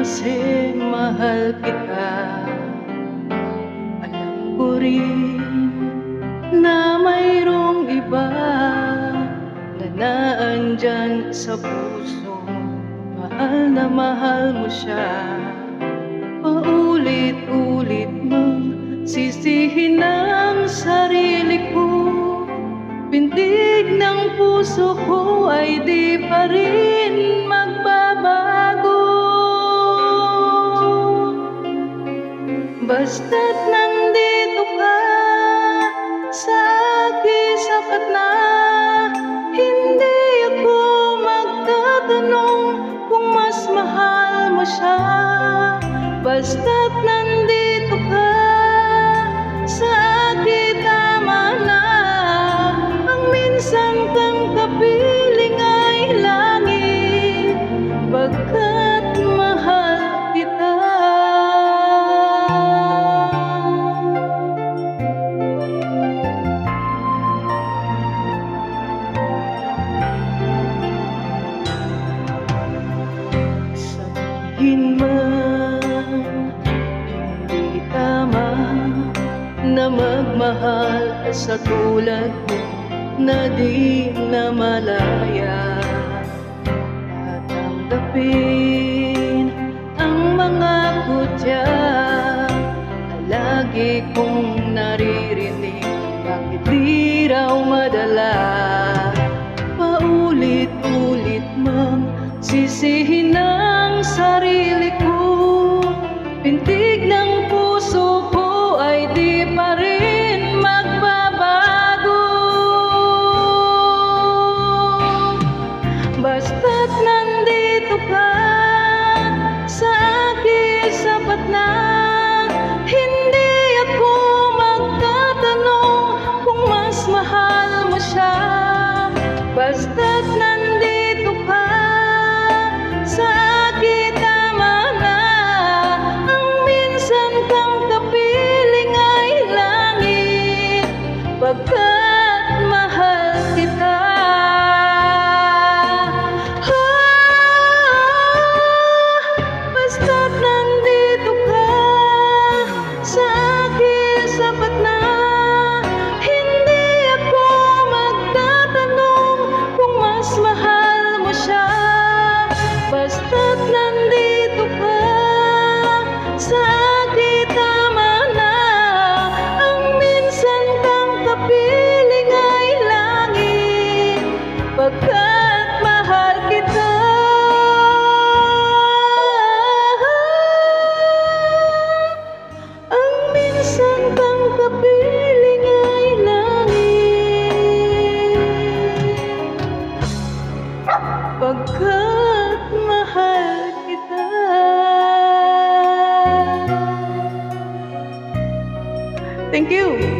kasi mahal kita. Alam ko rin na mayroong iba na naandyan sa puso. Mahal na mahal mo siya. Paulit-ulit mong sisihin ang sarili ko. Pintig ng puso ko ay di pa rin magbabago. Basta't nandito ka sa akin, sapat na. Hindi ako magtatanong kung mas mahal mo siya. Basta't nandito ka sa akin, tama na. Ang minsan kang kapiling ay langit, pagkat mahal kita. Sabihin man hindi tama na magmahal sa tulad mo na di na malaya. Tatanggapin ang mga kutya na lagi kong naririnig. Bakit di raw madala? Paulit-ulit mang sisihin ang sarili ko. Pintig ng puso ko ay di pa rin magbabago. Basta't nandito ka sa akin, sapat na. Hindi ako magtatanong kung mas mahal mo siya. Basta't nandito ka sa akin, tama na. Ang minsan kang kapiling ay langit, pagkat mahal kita. Basta't nandito ka sa akin, sapat na. Hindi ako magtatanong kung mas mahal mo siya. Basta't nandito ka sa akin, tama na. Ang minsan kang kapiling ay langit, pagkat mahal kita. Ang minsan kang kapiling ay langit, pagkat mahal kita. Thank you.